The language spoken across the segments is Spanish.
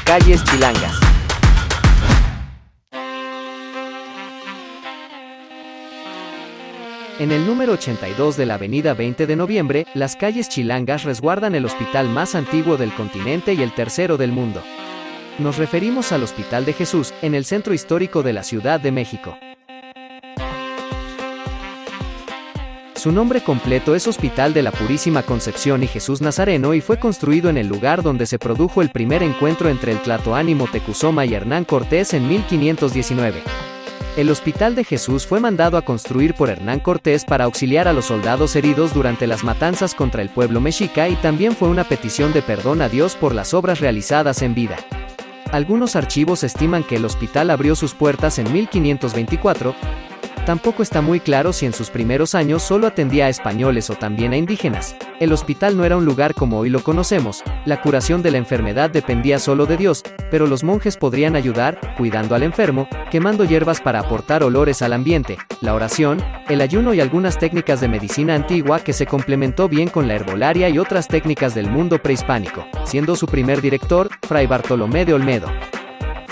calles chilangas. En el número 82 de la avenida 20 de noviembre, las calles chilangas resguardan el hospital más antiguo del continente y el tercero del mundo. Nos referimos al Hospital de Jesús, en el centro histórico de la Ciudad de México. Su nombre completo es Hospital de la Purísima Concepción y Jesús Nazareno y fue construido en el lugar donde se produjo el primer encuentro entre el Tlatoani Moctezuma y Hernán Cortés en 1519. El Hospital de Jesús fue mandado a construir por Hernán Cortés para auxiliar a los soldados heridos durante las matanzas contra el pueblo mexica y también fue una petición de perdón a Dios por las obras realizadas en vida. Algunos archivos estiman que el hospital abrió sus puertas en 1524. Tampoco está muy claro si en sus primeros años solo atendía a españoles o también a indígenas. El hospital no era un lugar como hoy lo conocemos, la curación de la enfermedad dependía solo de Dios, pero los monjes podrían ayudar, cuidando al enfermo, quemando hierbas para aportar olores al ambiente, la oración, el ayuno y algunas técnicas de medicina antigua que se complementó bien con la herbolaria y otras técnicas del mundo prehispánico, siendo su primer director, Fray Bartolomé de Olmedo.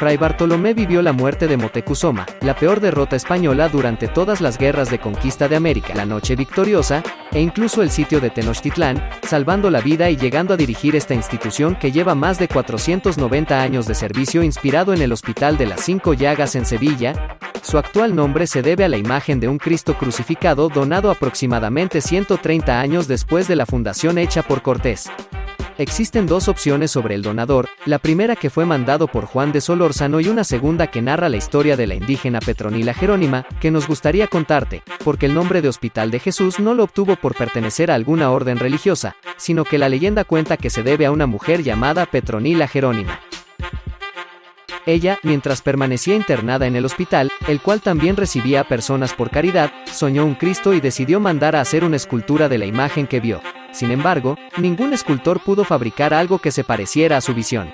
Fray Bartolomé vivió la muerte de Moctezuma, la peor derrota española durante todas las guerras de conquista de América, la Noche Victoriosa, e incluso el sitio de Tenochtitlán, salvando la vida y llegando a dirigir esta institución que lleva más de 490 años de servicio inspirado en el Hospital de las Cinco Llagas en Sevilla. Su actual nombre se debe a la imagen de un Cristo crucificado donado aproximadamente 130 años después de la fundación hecha por Cortés. Existen dos opciones sobre el donador, la primera que fue mandado por Juan de Solórzano y una segunda que narra la historia de la indígena Petronila Jerónima, que nos gustaría contarte, porque el nombre de Hospital de Jesús no lo obtuvo por pertenecer a alguna orden religiosa, sino que la leyenda cuenta que se debe a una mujer llamada Petronila Jerónima. Ella, mientras permanecía internada en el hospital, el cual también recibía a personas por caridad, soñó un Cristo y decidió mandar a hacer una escultura de la imagen que vio. Sin embargo, ningún escultor pudo fabricar algo que se pareciera a su visión.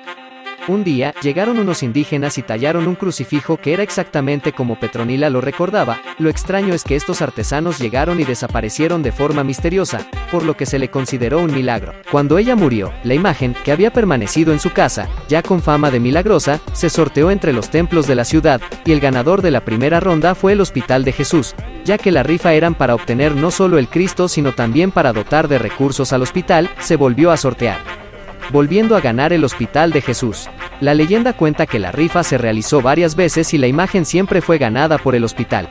Un día, llegaron unos indígenas y tallaron un crucifijo que era exactamente como Petronila lo recordaba. Lo extraño es que estos artesanos llegaron y desaparecieron de forma misteriosa, por lo que se le consideró un milagro. Cuando ella murió, la imagen, que había permanecido en su casa, ya con fama de milagrosa, se sorteó entre los templos de la ciudad, y el ganador de la primera ronda fue el Hospital de Jesús, ya que la rifa eran para obtener no solo el Cristo sino también para dotar de recursos al hospital, se volvió a sortear. Volviendo a ganar el Hospital de Jesús. La leyenda cuenta que la rifa se realizó varias veces y la imagen siempre fue ganada por el hospital.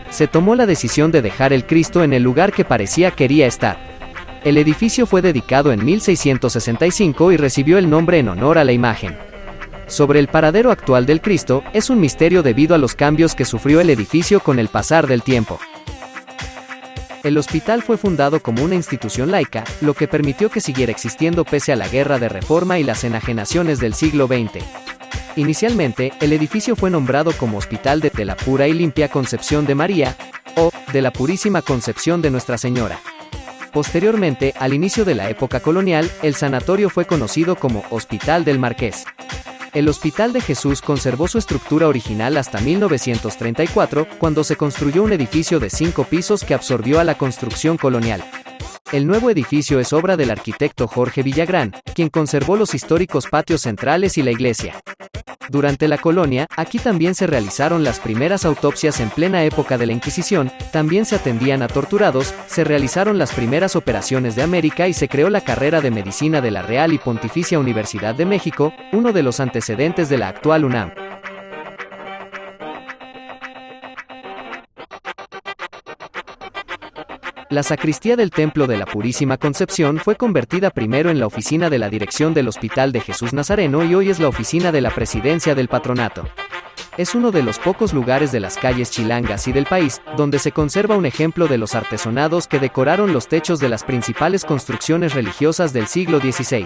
Se tomó la decisión de dejar el Cristo en el lugar que parecía quería estar. El edificio fue dedicado en 1665 y recibió el nombre en honor a la imagen. Sobre el paradero actual del Cristo, es un misterio debido a los cambios que sufrió el edificio con el pasar del tiempo. El hospital fue fundado como una institución laica, lo que permitió que siguiera existiendo pese a la Guerra de Reforma y las enajenaciones del siglo XX. Inicialmente, el edificio fue nombrado como Hospital de la Pura y Limpia Concepción de María, o de la Purísima Concepción de Nuestra Señora. Posteriormente, al inicio de la época colonial, el sanatorio fue conocido como Hospital del Marqués. El Hospital de Jesús conservó su estructura original hasta 1934, cuando se construyó un edificio de 5 pisos que absorbió a la construcción colonial. El nuevo edificio es obra del arquitecto Jorge Villagrán, quien conservó los históricos patios centrales y la iglesia. Durante la colonia, aquí también se realizaron las primeras autopsias en plena época de la Inquisición, también se atendían a torturados, se realizaron las primeras operaciones de América y se creó la carrera de medicina de la Real y Pontificia Universidad de México, uno de los antecedentes de la actual UNAM. La sacristía del Templo de la Purísima Concepción fue convertida primero en la oficina de la dirección del Hospital de Jesús Nazareno y hoy es la oficina de la presidencia del patronato. Es uno de los pocos lugares de las calles chilangas y del país, donde se conserva un ejemplo de los artesonados que decoraron los techos de las principales construcciones religiosas del siglo XVI.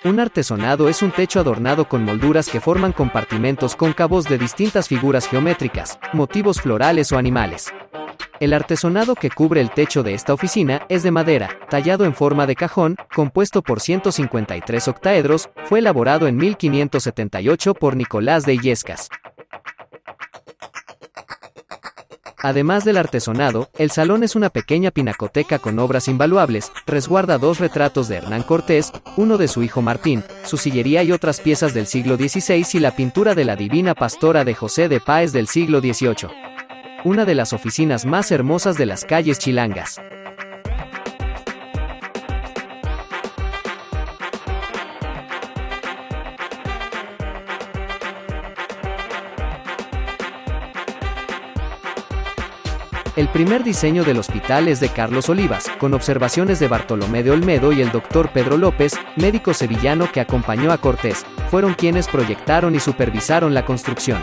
Un artesonado es un techo adornado con molduras que forman compartimentos cóncavos de distintas figuras geométricas, motivos florales o animales. El artesonado que cubre el techo de esta oficina es de madera, tallado en forma de cajón, compuesto por 153 octaedros, fue elaborado en 1578 por Nicolás de Illescas. Además del artesonado, el salón es una pequeña pinacoteca con obras invaluables, resguarda 2 retratos de Hernán Cortés, uno de su hijo Martín, su sillería y otras piezas del siglo XVI y la pintura de la Divina Pastora de José de Páez del siglo XVIII. Una de las oficinas más hermosas de las calles chilangas. El primer diseño del hospital es de Carlos Olivas, con observaciones de Bartolomé de Olmedo y el doctor Pedro López, médico sevillano que acompañó a Cortés, fueron quienes proyectaron y supervisaron la construcción.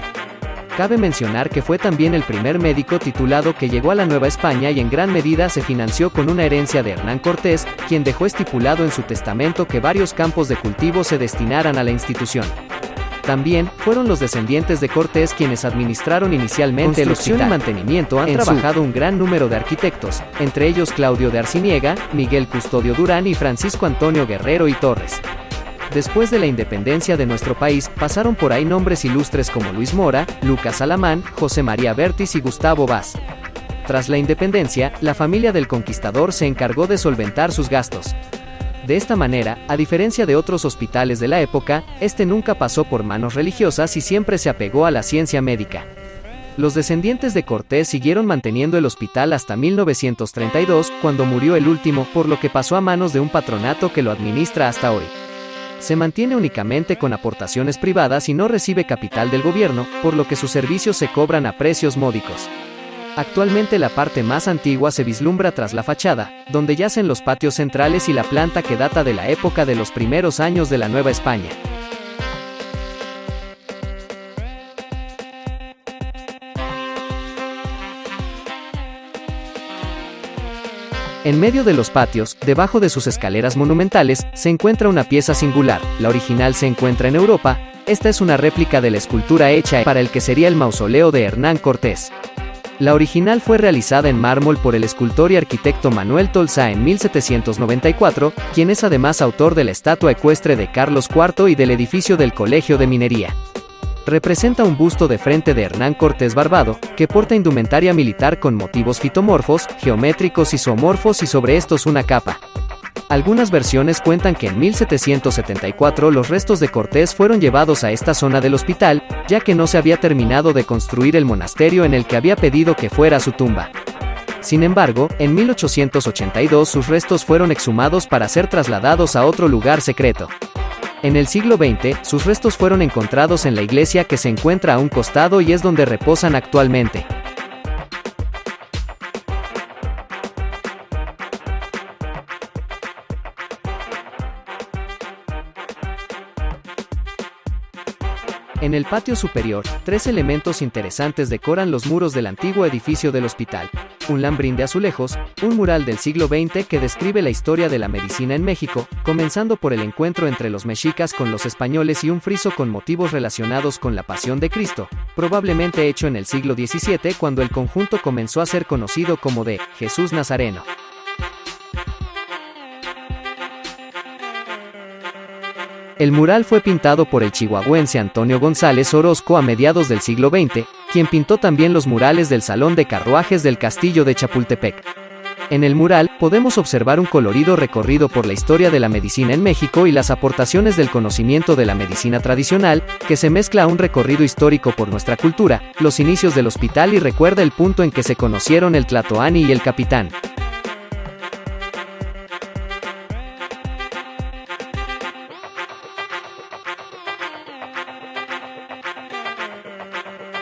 Cabe mencionar que fue también el primer médico titulado que llegó a la Nueva España y en gran medida se financió con una herencia de Hernán Cortés, quien dejó estipulado en su testamento que varios campos de cultivo se destinaran a la institución. También, fueron los descendientes de Cortés quienes administraron inicialmente el hospital. En mantenimiento han trabajado un gran número de arquitectos, entre ellos Claudio de Arciniega, Miguel Custodio Durán y Francisco Antonio Guerrero y Torres. Después de la independencia de nuestro país, pasaron por ahí nombres ilustres como Luis Mora, Lucas Alamán, José María Bertis y Gustavo Vaz. Tras la independencia, la familia del conquistador se encargó de solventar sus gastos. De esta manera, a diferencia de otros hospitales de la época, este nunca pasó por manos religiosas y siempre se apegó a la ciencia médica. Los descendientes de Cortés siguieron manteniendo el hospital hasta 1932, cuando murió el último, por lo que pasó a manos de un patronato que lo administra hasta hoy. Se mantiene únicamente con aportaciones privadas y no recibe capital del gobierno, por lo que sus servicios se cobran a precios módicos. Actualmente la parte más antigua se vislumbra tras la fachada, donde yacen los patios centrales y la planta que data de la época de los primeros años de la Nueva España. En medio de los patios, debajo de sus escaleras monumentales, se encuentra una pieza singular. La original se encuentra en Europa. Esta es una réplica de la escultura hecha para el que sería el mausoleo de Hernán Cortés. La original fue realizada en mármol por el escultor y arquitecto Manuel Tolsá en 1794, quien es además autor de la estatua ecuestre de Carlos IV y del edificio del Colegio de Minería. Representa un busto de frente de Hernán Cortés barbado, que porta indumentaria militar con motivos fitomorfos, geométricos y zoomorfos y sobre estos una capa. Algunas versiones cuentan que en 1774 los restos de Cortés fueron llevados a esta zona del hospital, ya que no se había terminado de construir el monasterio en el que había pedido que fuera su tumba. Sin embargo, en 1882 sus restos fueron exhumados para ser trasladados a otro lugar secreto. En el siglo XX, sus restos fueron encontrados en la iglesia que se encuentra a un costado y es donde reposan actualmente. En el patio superior, 3 elementos interesantes decoran los muros del antiguo edificio del hospital. Un lambrín de azulejos, un mural del siglo XX que describe la historia de la medicina en México, comenzando por el encuentro entre los mexicas con los españoles y un friso con motivos relacionados con la Pasión de Cristo, probablemente hecho en el siglo XVII cuando el conjunto comenzó a ser conocido como de Jesús Nazareno. El mural fue pintado por el chihuahuense Antonio González Orozco a mediados del siglo XX, quien pintó también los murales del Salón de Carruajes del Castillo de Chapultepec. En el mural, podemos observar un colorido recorrido por la historia de la medicina en México y las aportaciones del conocimiento de la medicina tradicional, que se mezcla a un recorrido histórico por nuestra cultura, los inicios del hospital y recuerda el punto en que se conocieron el Tlatoani y el Capitán.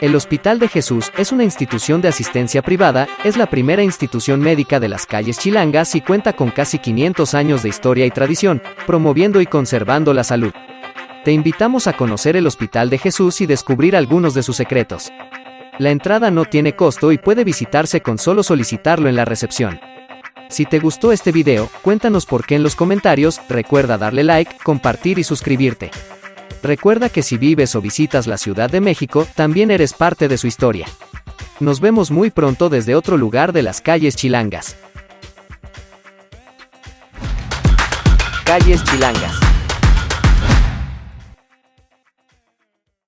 El Hospital de Jesús es una institución de asistencia privada, es la primera institución médica de las calles chilangas y cuenta con casi 500 años de historia y tradición, promoviendo y conservando la salud. Te invitamos a conocer el Hospital de Jesús y descubrir algunos de sus secretos. La entrada no tiene costo y puede visitarse con solo solicitarlo en la recepción. Si te gustó este video, cuéntanos por qué en los comentarios, recuerda darle like, compartir y suscribirte. Recuerda que si vives o visitas la Ciudad de México, también eres parte de su historia. Nos vemos muy pronto desde otro lugar de las calles chilangas. Calles chilangas.